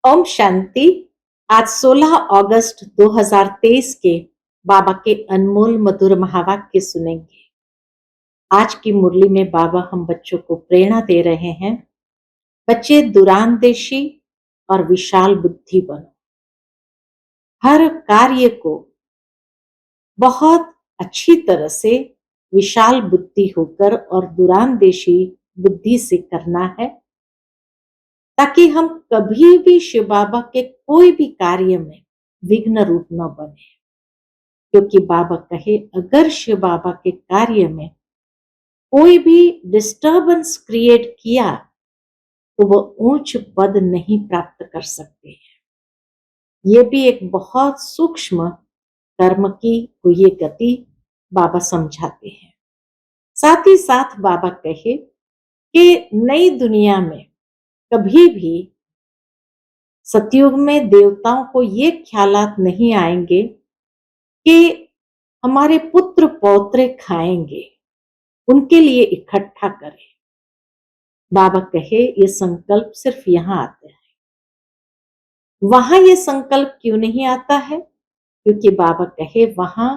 ओम शांति। आज 16 अगस्त 2023 के बाबा के अनमोल मधुर महावाक्य सुनेंगे। आज की मुरली में बाबा हम बच्चों को प्रेरणा दे रहे हैं। बच्चे दूरांदेशी और विशाल बुद्धि बनो। हर कार्य को बहुत अच्छी तरह से विशाल बुद्धि होकर और दूरांदेशी बुद्धि से करना है, ताकि हम कभी भी शिव बाबा के कोई भी कार्य में विघ्न रूप न बने। क्योंकि बाबा कहे, अगर शिव बाबा के कार्य में कोई भी डिस्टर्बेंस क्रिएट किया तो वो ऊंच पद नहीं प्राप्त कर सकते हैं। ये भी एक बहुत सूक्ष्म कर्म की ये गति बाबा समझाते हैं। साथ ही साथ बाबा कहे कि नई दुनिया में कभी भी सतयुग में देवताओं को ये ख्यालात नहीं आएंगे कि हमारे पुत्र पौत्रे खाएंगे, उनके लिए इकट्ठा करें। बाबा कहे ये संकल्प सिर्फ यहां आता है, वहां ये संकल्प क्यों नहीं आता है? क्योंकि बाबा कहे वहां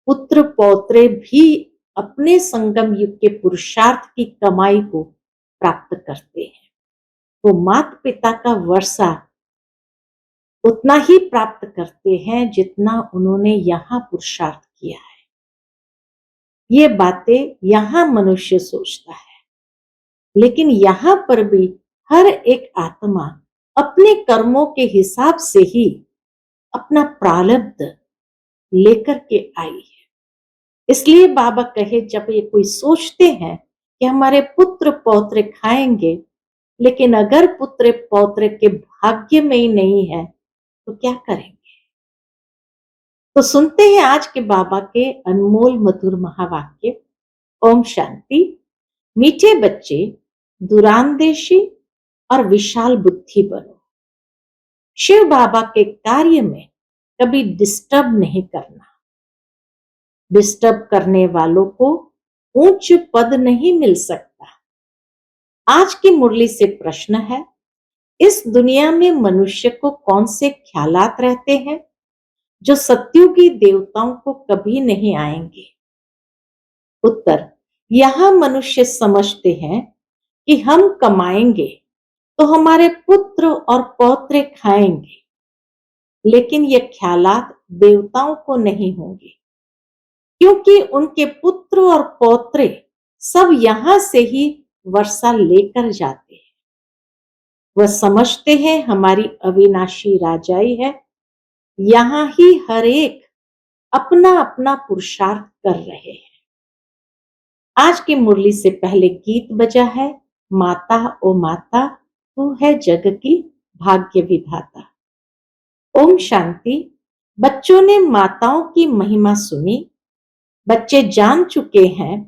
पुत्र पौत्रे भी अपने संगम युग के पुरुषार्थ की कमाई को प्राप्त करते हैं। वो माता पिता का वर्षा उतना ही प्राप्त करते हैं जितना उन्होंने यहाँ पुरुषार्थ किया है। ये बातें यहाँ मनुष्य सोचता है, लेकिन यहाँ पर भी हर एक आत्मा अपने कर्मों के हिसाब से ही अपना प्रारब्ध लेकर के आई है। इसलिए बाबा कहे, जब ये कोई सोचते हैं कि हमारे पुत्र पौत्र खाएंगे, लेकिन अगर पुत्र पौत्र के भाग्य में ही नहीं है तो क्या करेंगे? तो सुनते हैं आज के बाबा के अनमोल मधुर महावाक्य। ओम शांति। मीठे बच्चे, दूरांदेशी और विशाल बुद्धि बनो। शिव बाबा के कार्य में कभी डिस्टर्ब नहीं करना। डिस्टर्ब करने वालों को उच्च पद नहीं मिल सकता। आज की मुरली से प्रश्न है, इस दुनिया में मनुष्य को कौन से ख्यालात रहते हैं जो सत्युगी देवताओं को कभी नहीं आएंगे? उत्तर, यहां मनुष्य समझते हैं कि हम कमाएंगे तो हमारे पुत्र और पौत्रे खाएंगे, लेकिन ये ख्यालात देवताओं को नहीं होंगे, क्योंकि उनके पुत्र और पौत्रे सब यहां से ही वर्षा लेकर जाते हैं। वह समझते हैं हमारी अविनाशी राजाई है, यहां ही हर एक अपना अपना पुरुषार्थ कर रहे हैं। आज की मुरली से पहले गीत बजा है, माता ओ माता तू है जग की भाग्य विधाता। ओम शांति। बच्चों ने माताओं की महिमा सुनी। बच्चे जान चुके हैं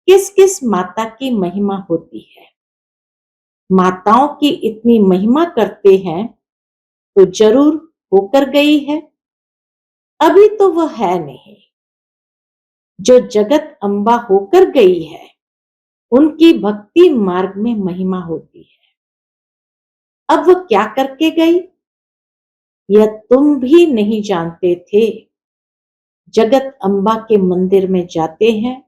किस किस माता की महिमा होती है। माताओं की इतनी महिमा करते हैं तो जरूर होकर गई है, अभी तो वह है नहीं। जो जगत अम्बा होकर गई है, उनकी भक्ति मार्ग में महिमा होती है। अब वह क्या करके गई, यह तुम भी नहीं जानते थे। जगत अम्बा के मंदिर में जाते हैं,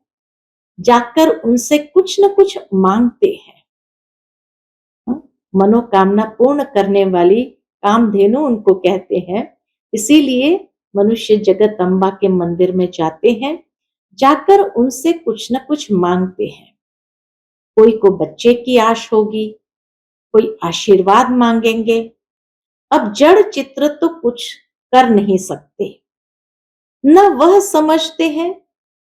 जाकर उनसे कुछ न कुछ मांगते हैं। मनोकामना पूर्ण करने वाली कामधेनु उनको कहते हैं। इसीलिए मनुष्य जगत अम्बा के मंदिर में जाते हैं, जाकर उनसे कुछ न कुछ मांगते हैं। कोई को बच्चे की आश होगी, कोई आशीर्वाद मांगेंगे। अब जड़ चित्र तो कुछ कर नहीं सकते, न वह समझते हैं,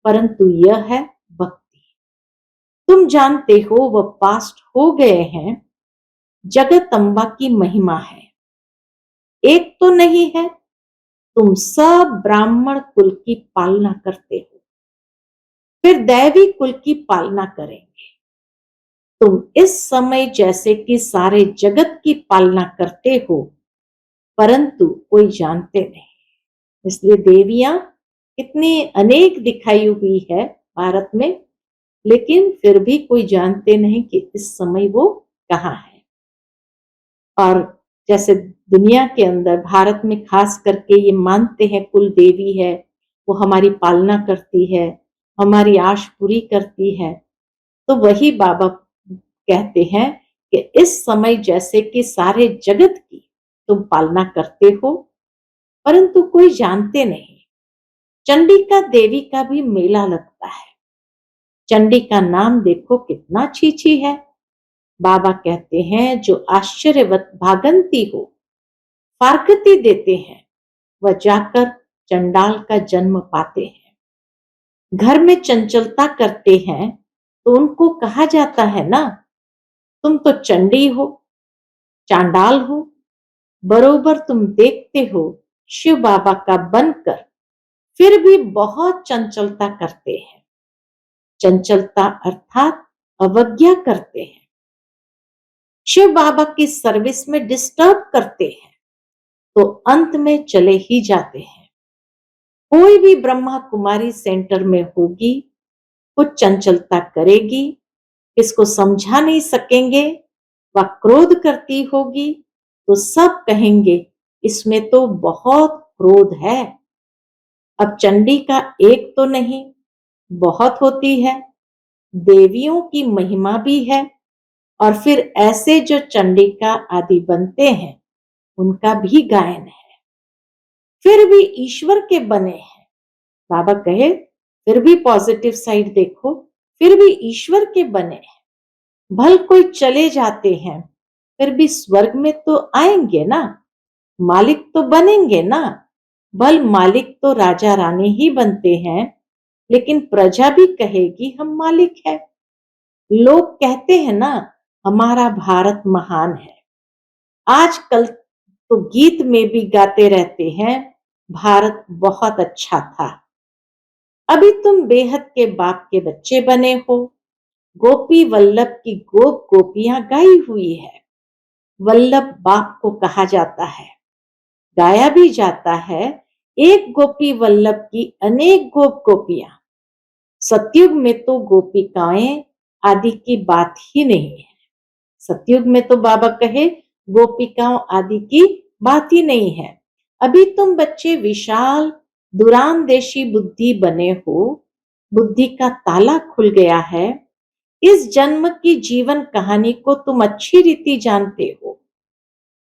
परंतु यह है भक्ति। तुम जानते हो वह पास्ट हो गए हैं। जगत अम्बा की महिमा है, एक तो नहीं है। तुम सब ब्राह्मण कुल की पालना करते हो, फिर दैवी कुल की पालना करेंगे। तुम इस समय जैसे कि सारे जगत की पालना करते हो, परंतु कोई जानते नहीं। इसलिए देवियां कितनी अनेक दिखाई हुई है भारत में, लेकिन फिर भी कोई जानते नहीं कि इस समय वो कहाँ है। और जैसे दुनिया के अंदर भारत में खास करके ये मानते हैं कुल देवी है, वो हमारी पालना करती है, हमारी आश पूरी करती है। तो वही बाबा कहते हैं कि इस समय जैसे कि सारे जगत की तुम पालना करते हो, परंतु कोई जानते नहीं। चंडिका देवी का भी मेला लगता है। चंडी का नाम देखो कितना छीछी है। बाबा कहते हैं जो आश्चर्यवत भागंती हो, फारकती देते हैं, वह जाकर चंडाल का जन्म पाते हैं। घर में चंचलता करते हैं तो उनको कहा जाता है ना, तुम तो चंडी हो, चांडाल हो। बरोबर तुम देखते हो शिव बाबा का बनकर फिर भी बहुत चंचलता करते हैं। चंचलता अर्थात अवज्ञा करते हैं, शिव बाबा की सर्विस में डिस्टर्ब करते हैं, तो अंत में चले ही जाते हैं। कोई भी ब्रह्मा कुमारी सेंटर में होगी, कुछ चंचलता करेगी, इसको समझा नहीं सकेंगे, वह क्रोध करती होगी, तो सब कहेंगे इसमें तो बहुत क्रोध है। अब चंडी का एक तो नहीं, बहुत होती है। देवियों की महिमा भी है, और फिर ऐसे जो चंडिका आदि बनते हैं उनका भी गायन है। फिर भी ईश्वर के बने हैं। बाबा कहे फिर भी पॉजिटिव साइड देखो, फिर भी ईश्वर के बने हैं। भल कोई चले जाते हैं, फिर भी स्वर्ग में तो आएंगे ना, मालिक तो बनेंगे ना। भल मालिक तो राजा रानी ही बनते हैं, लेकिन प्रजा भी कहेगी हम मालिक है। लोग कहते हैं ना हमारा भारत महान है। आजकल तो गीत में भी गाते रहते हैं भारत बहुत अच्छा था। अभी तुम बेहद के बाप के बच्चे बने हो। गोपी वल्लभ की गोप गोपियां गाई हुई है। वल्लभ बाप को कहा जाता है, गाया भी जाता है। एक गोपी वल्लभ की अनेक गोप गोपियां। सतयुग में तो गोपिकाएं आदि की बात ही नहीं है। सतयुग में तो बाबा कहे गोपिकाओं आदि की बात ही नहीं है। अभी तुम बच्चे विशाल दुरानदेशी बुद्धि बने हो, बुद्धि का ताला खुल गया है। इस जन्म की जीवन कहानी को तुम अच्छी रीति जानते हो।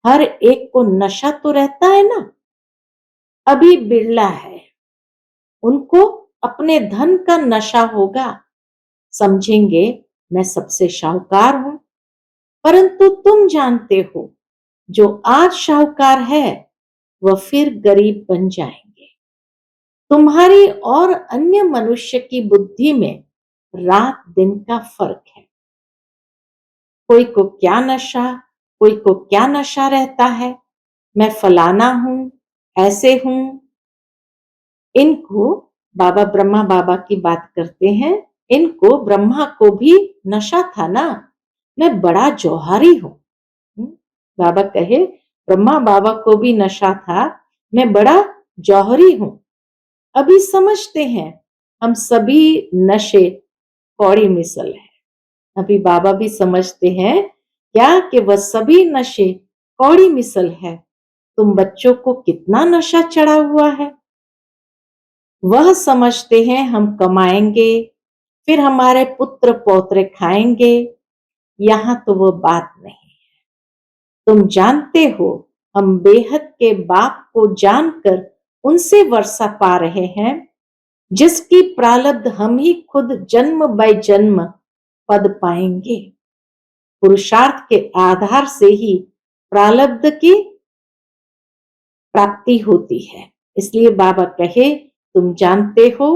हर एक को नशा तो रहता है ना। अभी बिरला है, उनको अपने धन का नशा होगा, समझेंगे मैं सबसे शाहूकार हूं। परंतु तुम जानते हो जो आज शाहूकार है वह फिर गरीब बन जाएंगे। तुम्हारी और अन्य मनुष्य की बुद्धि में रात दिन का फर्क है। कोई को क्या नशा, कोई को क्या नशा रहता है, मैं फलाना हूं, ऐसे हूं। इनको बाबा ब्रह्मा बाबा की बात करते हैं, इनको ब्रह्मा को भी नशा था ना, मैं बड़ा जौहरी हूं। बाबा कहे ब्रह्मा बाबा को भी नशा था, मैं बड़ा जौहरी हूं। अभी समझते हैं हम सभी नशे कौड़ी मिसल है। अभी बाबा भी समझते हैं क्या कि वह सभी नशे कौड़ी मिसल है। तुम बच्चों को कितना नशा चढ़ा हुआ है। वह समझते हैं हम कमाएंगे, फिर हमारे पुत्र पौत्रे खाएंगे। यहां तो वो बात नहीं। तुम जानते हो हम बेहद के बाप को जानकर उनसे वर्षा पा रहे हैं, जिसकी प्रारब्ध हम ही खुद जन्म बाय जन्म पद पाएंगे। पुरुषार्थ के आधार से ही प्रारब्ध की प्राप्ति होती है। इसलिए बाबा कहे तुम जानते हो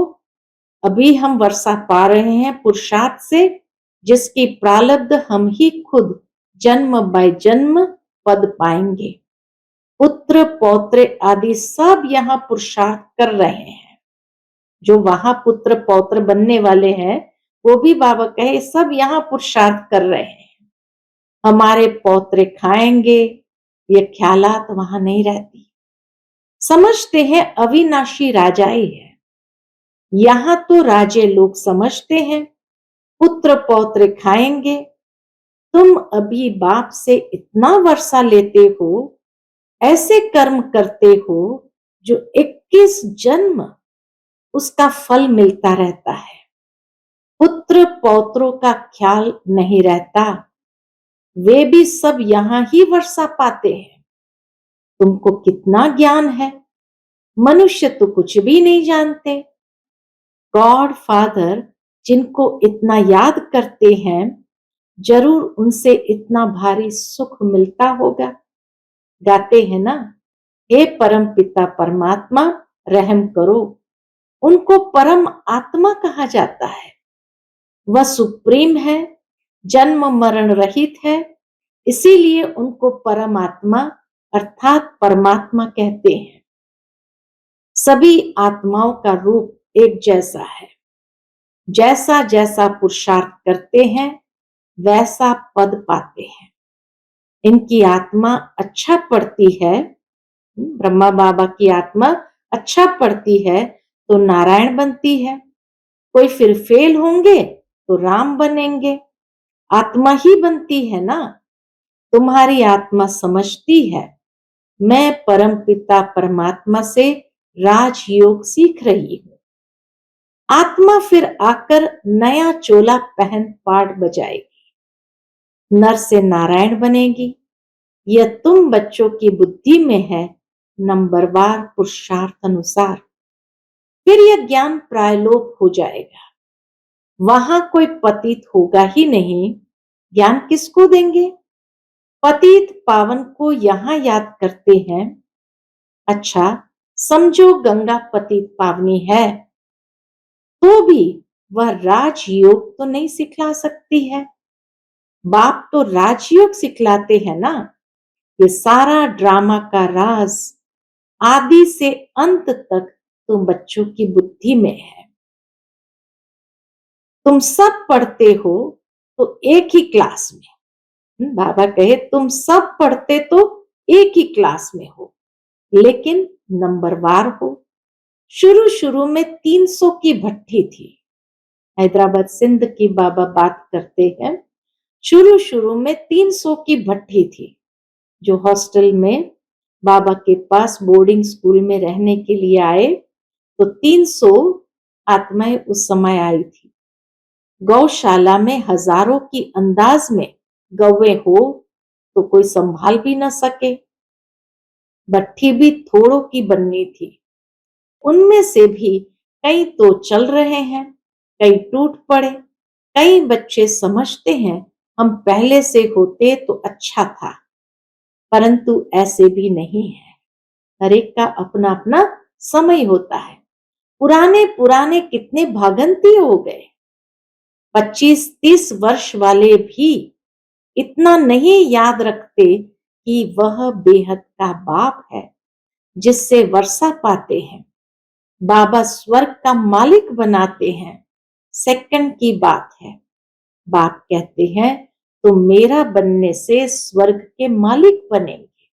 अभी हम वर्षा पा रहे हैं पुरुषार्थ से, जिसकी प्रारब्ध हम ही खुद जन्म बाय जन्म पद पाएंगे। पुत्र पौत्र आदि सब यहाँ पुरुषार्थ कर रहे हैं। जो वहां पुत्र पौत्र बनने वाले हैं वो भी बाबा कहे सब यहाँ पुरुषार्थ कर रहे हैं। हमारे पौत्र खाएंगे, ये ख्यालात वहां नहीं रहती। समझते हैं अविनाशी राजाई है। यहां तो राजे लोग समझते हैं पुत्र पौत्र खाएंगे, तुम अभी बाप से इतना वर्षा लेते हो, ऐसे कर्म करते हो जो 21 जन्म उसका फल मिलता रहता है। पुत्र पौत्रों का ख्याल नहीं रहता, वे भी सब यहां ही वर्षा पाते हैं। तुमको कितना ज्ञान है, मनुष्य तो कुछ भी नहीं जानते। गॉड फादर जिनको इतना याद करते हैं, जरूर उनसे इतना भारी सुख मिलता होगा। गाते हैं ना, हे परम पिता परमात्मा रहम करो। उनको परम आत्मा कहा जाता है। वह सुप्रीम है, जन्म मरण रहित है, इसीलिए उनको परमात्मा अर्थात परमात्मा कहते हैं। सभी आत्माओं का रूप एक जैसा है। जैसा जैसा पुरुषार्थ करते हैं वैसा पद पाते हैं। इनकी आत्मा अच्छा पढ़ती है, ब्रह्मा बाबा की आत्मा अच्छा पढ़ती है तो नारायण बनती है। कोई फिर फेल होंगे तो राम बनेंगे। आत्मा ही बनती है ना। तुम्हारी आत्मा समझती है मैं परम पिता परमात्मा से राजयोग सीख रही हूं। आत्मा फिर आकर नया चोला पहन पाठ बजाएगी, नर से नारायण बनेगी। यह तुम बच्चों की बुद्धि में है, नंबरवार पुरुषार्थ अनुसार। फिर यह ज्ञान प्रायलोप हो जाएगा, वहां कोई पतित होगा ही नहीं। ज्ञान किसको देंगे? पतित पावन को यहां याद करते हैं। अच्छा, समझो गंगा पतित पावनी है, तो भी वह राजयोग तो नहीं सिखला सकती है। बाप तो राजयोग सिखलाते हैं ना। ये सारा ड्रामा का राज आदि से अंत तक तुम बच्चों की बुद्धि में है। तुम सब पढ़ते हो तो एक ही क्लास में। बाबा कहे तुम सब पढ़ते तो एक ही क्लास में हो, लेकिन नंबरवार हो। शुरू शुरू में 300 की भट्ठी थी। हैदराबाद सिंध की बाबा बात करते हैं। शुरू शुरू में 300 की भट्ठी थी, जो हॉस्टल में बाबा के पास बोर्डिंग स्कूल में रहने के लिए आए, तो 300 आत्माएं उस समय आई थी। गौशाला में हजारों की अंदाज में गौवे हो तो कोई संभाल भी न सके। भट्ठी भी थोड़ों की बननी थी। उनमें से भी कई तो चल रहे हैं, कई टूट पड़े। कई बच्चे समझते हैं हम पहले से होते तो अच्छा था, परंतु ऐसे भी नहीं है। हर एक का अपना अपना समय होता है। पुराने पुराने कितने भागंती हो गए। 25-30 वर्ष वाले भी इतना नहीं याद रखते कि वह बेहद का बाप है, जिससे वर्षा पाते हैं। बाबा स्वर्ग का मालिक बनाते हैं, सेकंड की बात है। बाप कहते हैं तुम मेरा बनने से स्वर्ग के मालिक बनेंगे।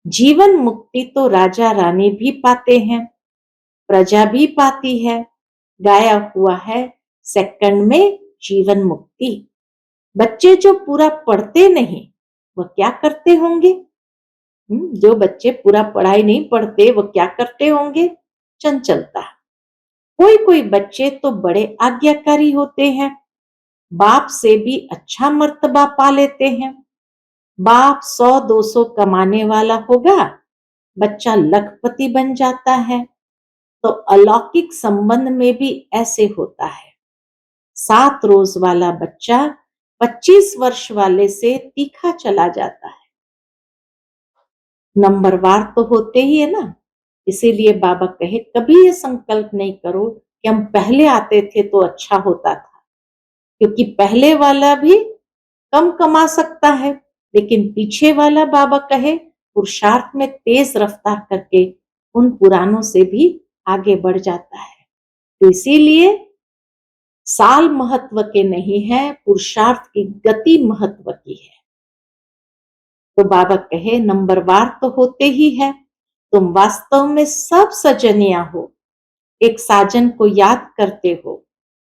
जीवन मुक्ति तो राजा रानी भी पाते हैं, प्रजा भी पाती है। गाया हुआ है सेकंड में जीवन मुक्ति। बच्चे जो पूरा पढ़ते नहीं वह क्या करते होंगे? जो बच्चे पूरा पढ़ाई नहीं पढ़ते वह क्या करते होंगे? चंचलता। कोई कोई बच्चे तो बड़े आज्ञाकारी होते हैं, बाप से भी अच्छा मर्तबा पा लेते हैं। बाप 100-200 कमाने वाला होगा, बच्चा लखपति बन जाता है। तो अलौकिक संबंध में भी ऐसे होता है। 7 रोज वाला बच्चा 25 वर्ष वाले से तीखा चला जाता है। नंबरवार तो होते ही है ना। इसीलिए बाबा कहे कभी ये संकल्प नहीं करो कि हम पहले आते थे तो अच्छा होता था, क्योंकि पहले वाला भी कम कमा सकता है, लेकिन पीछे वाला बाबा कहे पुरुषार्थ में तेज रफ्तार करके उन पुरानों से भी आगे बढ़ जाता है। तो इसीलिए साल महत्व के नहीं है, पुरुषार्थ की गति महत्व की है। तो बाबा कहे नंबरवार तो होते ही है। तुम वास्तव में सब सजनिया हो, एक साजन को याद करते हो।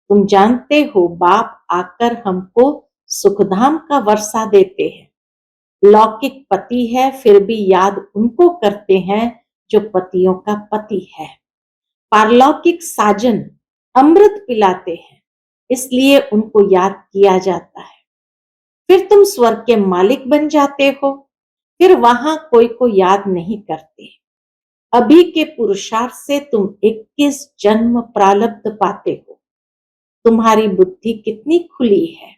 तुम जानते हो बाप आकर हमको सुखधाम का वर्षा देते हैं। लौकिक पति है फिर भी याद उनको करते हैं जो पतियों का पति है। पारलौकिक साजन अमृत पिलाते हैं, इसलिए उनको याद किया जाता है। फिर तुम स्वर्ग के मालिक बन जाते हो, फिर वहां कोई को याद नहीं करते। अभी के पुरुषार्थ से तुम 21 जन्म प्रारब्ध पाते हो। तुम्हारी बुद्धि कितनी खुली है,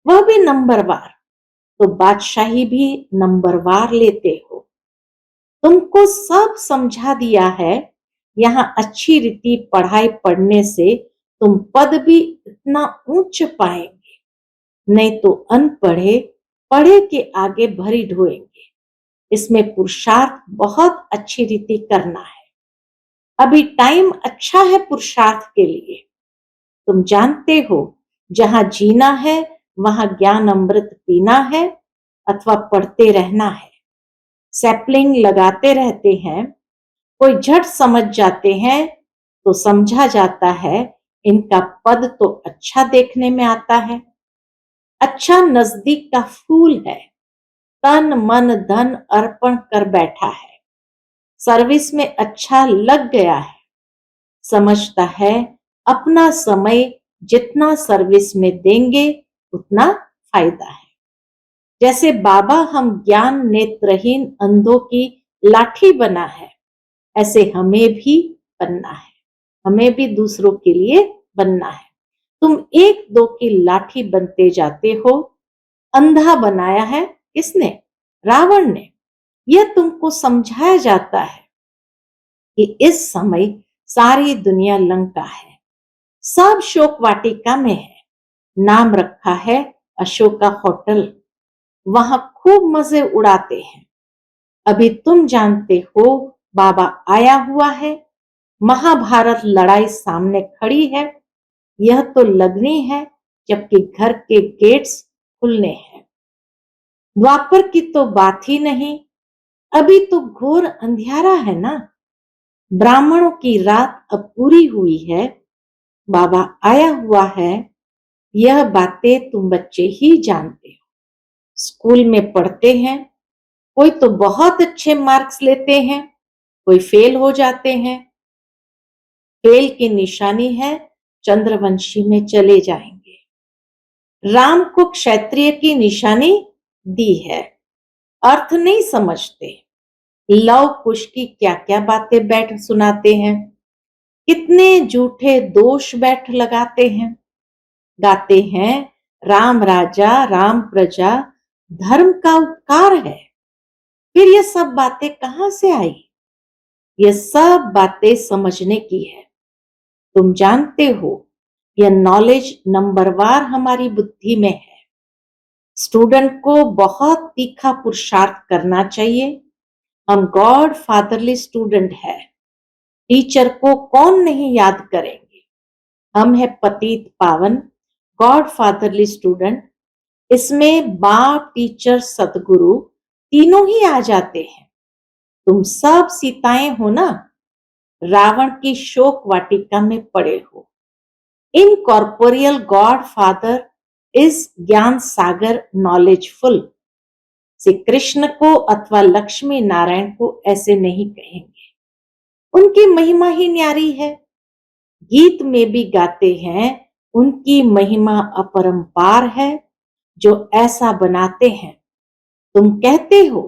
वह भी नंबरवार, तो बादशाही भी नंबरवार लेते हो। तुमको सब समझा दिया है। यहाँ अच्छी रीति पढ़ाई पढ़ने से तुम पद भी इतना ऊंच पाएंगे, नहीं तो अनपढ़े पढ़े के आगे भरी ढोएंगे। इसमें पुरुषार्थ बहुत अच्छी रीति करना है। अभी टाइम अच्छा है पुरुषार्थ के लिए। तुम जानते हो, जहां जीना है वहां ज्ञान अमृत पीना है अथवा पढ़ते रहना है। सैपलिंग लगाते रहते हैं, कोई झट समझ जाते हैं तो समझा जाता है इनका पद तो अच्छा देखने में आता है। अच्छा नजदीक का फूल है, तन मन धन अर्पण कर बैठा है। सर्विस में अच्छा लग गया है, समझता है अपना समय जितना सर्विस में देंगे उतना फायदा है। जैसे बाबा हम ज्ञान नेत्रहीन अंधों की लाठी बना है, ऐसे हमें भी बनना है। हमें भी दूसरों के लिए बनना है। तुम एक दो की लाठी बनते जाते हो। अंधा बनाया है किसने? रावण ने। यह तुमको समझाया जाता है कि इस समय सारी दुनिया लंका है, सब शोक वाटिका में है। नाम रखा है अशोका होटल, वहां खूब मजे उड़ाते हैं। अभी तुम जानते हो बाबा आया हुआ है, महाभारत लड़ाई सामने खड़ी है। यह तो लगनी है जबकि घर के गेट्स खुलने हैं। द्वापर की तो बात ही नहीं, अभी तो घोर अंधियारा है ना। ब्राह्मणों की रात अब पूरी हुई है, बाबा आया हुआ है। यह बातें तुम बच्चे ही जानते हो। स्कूल में पढ़ते हैं, कोई तो बहुत अच्छे मार्क्स लेते हैं, कोई फेल हो जाते हैं। फेल की निशानी है चंद्रवंशी में चले जाएंगे। राम को क्षत्रिय की निशानी दी है, अर्थ नहीं समझते। लव कुश की क्या क्या बातें बैठ सुनाते हैं, कितने झूठे दोष बैठ लगाते हैं। गाते हैं राम राजा राम प्रजा धर्म का उपकार है। फिर ये सब बातें कहां से आई? ये सब बातें समझने की है। तुम जानते हो यह नॉलेज नंबरवार हमारी बुद्धि में है। स्टूडेंट को बहुत तीखा पुरुषार्थ करना चाहिए। हम गॉड फादरली स्टूडेंट है। टीचर को कौन नहीं याद करेंगे? हम है पतित पावन गॉड फादरली स्टूडेंट। इसमें बाप टीचर सतगुरु तीनों ही आ जाते हैं। तुम सब सीताएं हो ना, रावण की शोक वाटिका में पड़े हो। इनकॉर्पोरियल गॉड फादर इज ज्ञान सागर नॉलेजफुल। श्री कृष्ण को अथवा लक्ष्मी नारायण को ऐसे नहीं कहेंगे, उनकी महिमा ही न्यारी है। गीत में भी गाते हैं उनकी महिमा अपरंपार है, जो ऐसा बनाते हैं। तुम कहते हो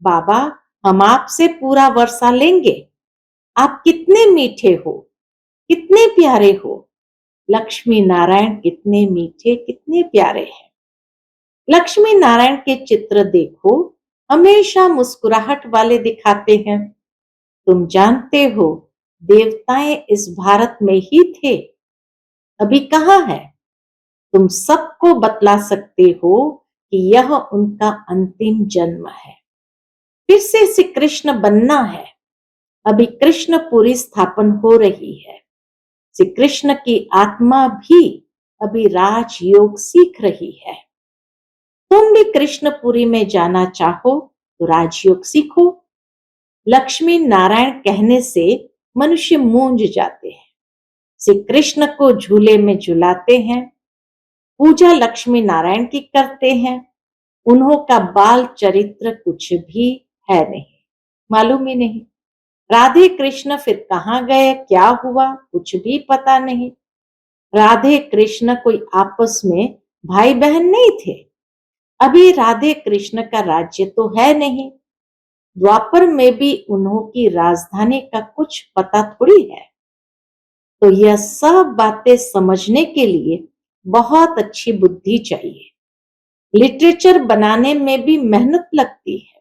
बाबा हम आपसे पूरा वर्षा लेंगे, आप कितने मीठे हो, कितने प्यारे हो। लक्ष्मी नारायण कितने मीठे कितने प्यारे हैं। लक्ष्मी नारायण के चित्र देखो, हमेशा मुस्कुराहट वाले दिखाते हैं। तुम जानते हो देवताएं इस भारत में ही थे, अभी कहाँ है? तुम सबको बतला सकते हो कि यह उनका अंतिम जन्म है। फिर से श्री कृष्ण बनना है। अभी कृष्णपुरी स्थापन हो रही है। श्री कृष्ण की आत्मा भी अभी राजयोग सीख रही है। तुम भी कृष्णपुरी में जाना चाहो तो राजयोग सीखो। लक्ष्मी नारायण कहने से मनुष्य मूंझ जाते हैं। श्री कृष्ण को झूले में झुलाते हैं। पूजा लक्ष्मी नारायण की करते हैं, उन्हों का बाल चरित्र कुछ भी है नहीं, मालूम ही नहीं। राधे कृष्ण फिर कहाँ गए, क्या हुआ, कुछ भी पता नहीं। राधे कृष्ण कोई आपस में भाई बहन नहीं थे। अभी राधे कृष्ण का राज्य तो है नहीं। द्वापर में भी उन्हों की राजधानी का कुछ पता थोड़ी है। तो यह सब बातें समझने के लिए बहुत अच्छी बुद्धि चाहिए। लिटरेचर बनाने में भी मेहनत लगती है।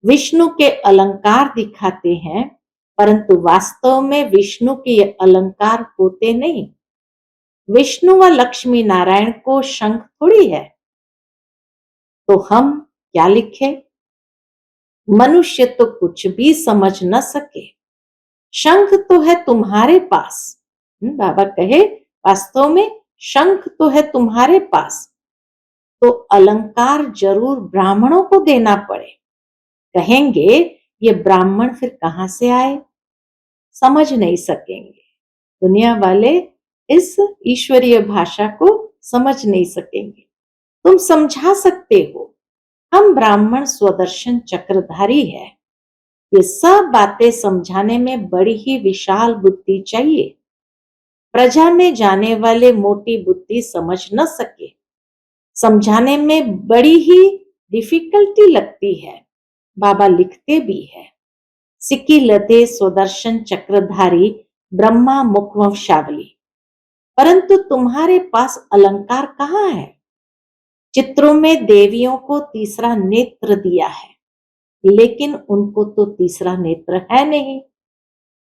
विष्णु के अलंकार दिखाते हैं, परंतु वास्तव में विष्णु के ये अलंकार होते नहीं। विष्णु व लक्ष्मी नारायण को शंख थोड़ी है। तो हम क्या लिखे? मनुष्य तो कुछ भी समझ न सके। शंख तो है तुम्हारे पास। बाबा कहे वास्तव में शंख तो है तुम्हारे पास, तो अलंकार जरूर ब्राह्मणों को देना पड़े। कहेंगे ये ब्राह्मण फिर कहां से आए? समझ नहीं सकेंगे। दुनिया वाले इस ईश्वरीय भाषा को समझ नहीं सकेंगे। तुम समझा सकते हो, हम ब्राह्मण स्वदर्शन चक्रधारी है। ये सब बातें समझाने में बड़ी ही विशाल बुद्धि चाहिए। प्रजा में जाने वाले मोटी बुद्धि समझ न सके। समझाने में बड़ी ही डिफिकल्टी लगती है। बाबा लिखते भी है, सिक्की लदे स्वदर्शन चक्रधारी ब्रह्मा मुखवंशावली, परंतु तुम्हारे पास अलंकार कहाँ है? चित्रों में देवियों को तीसरा नेत्र दिया है, लेकिन उनको तो तीसरा नेत्र है नहीं।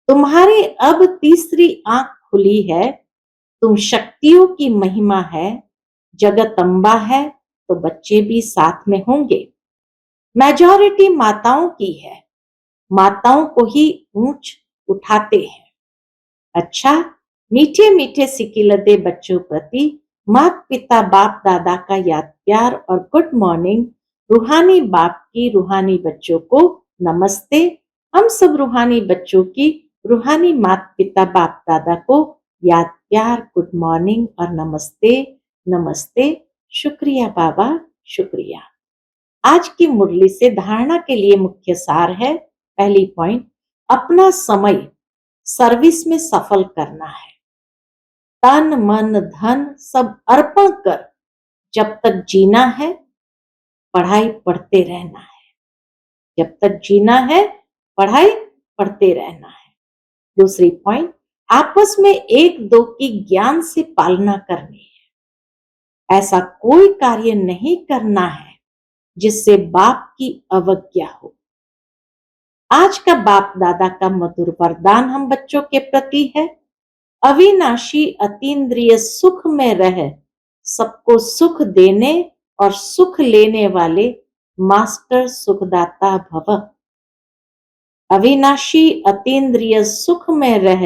तुम्हारी अब तीसरी आंख खुली है। तुम शक्तियों की महिमा है, जगतम्बा है, तो बच्चे भी साथ में होंगे। मेजॉरिटी माताओं की है, माताओं को ही ऊंच उठाते हैं। अच्छा, मीठे मीठे सिकिलदे बच्चों प्रति माता पिता बाप दादा का याद प्यार और गुड मॉर्निंग। रूहानी बाप की रूहानी बच्चों को नमस्ते। हम सब रूहानी बच्चों की रूहानी माता पिता बाप दादा को याद प्यार, गुड मॉर्निंग और नमस्ते नमस्ते। शुक्रिया बाबा, शुक्रिया। आज की मुरली से धारणा के लिए मुख्य सार है, पहली पॉइंट, अपना समय सर्विस में सफल करना है। तन मन धन सब अर्पण कर जब तक जीना है पढ़ाई पढ़ते रहना है। जब तक जीना है पढ़ाई पढ़ते रहना है। दूसरी पॉइंट, आपस में एक दो की ज्ञान से पालना करनी है। ऐसा कोई कार्य नहीं करना है जिससे बाप की अवज्ञा हो। आज का बाप दादा का मधुर वरदान हम बच्चों के प्रति है, अविनाशी अतीन्द्रिय सुख में रह सबको सुख देने और सुख लेने वाले मास्टर सुखदाता भव। अविनाशी अतीन्द्रिय सुख में रह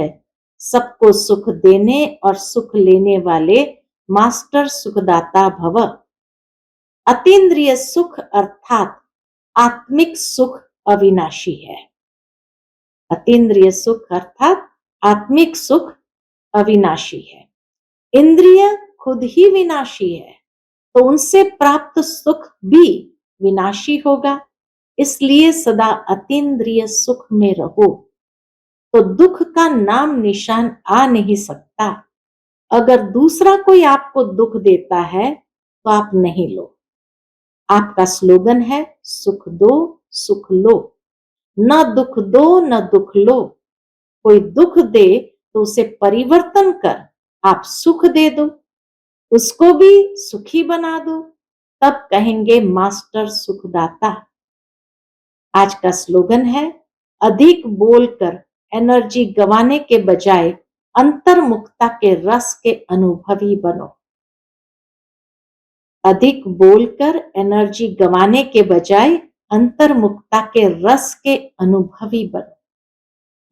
सबको सुख देने और सुख लेने वाले मास्टर सुखदाता भव। अतीन्द्रिय सुख अर्थात आत्मिक सुख अविनाशी है। अतीन्द्रिय सुख अर्थात आत्मिक सुख अविनाशी है। इंद्रिय खुद ही विनाशी है, तो उनसे प्राप्त सुख भी विनाशी होगा। इसलिए सदा अतीन्द्रिय सुख में रहो, तो दुख का नाम निशान आ नहीं सकता। अगर दूसरा कोई आपको दुख देता है तो आप नहीं लो। आपका स्लोगन है, सुख दो सुख लो, न दुख दो न दुख लो। कोई दुख दे तो उसे परिवर्तन कर आप सुख दे दो, उसको भी सुखी बना दो, तब कहेंगे मास्टर सुखदाता। आज का स्लोगन है, अधिक बोलकर एनर्जी गंवाने के बजाय अंतर्मुखता के रस के अनुभवी बनो। अधिक बोलकर एनर्जी गंवाने के बजाय अंतर्मुखता के रस के अनुभवी बनो।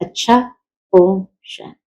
अच्छा, ओम शांति।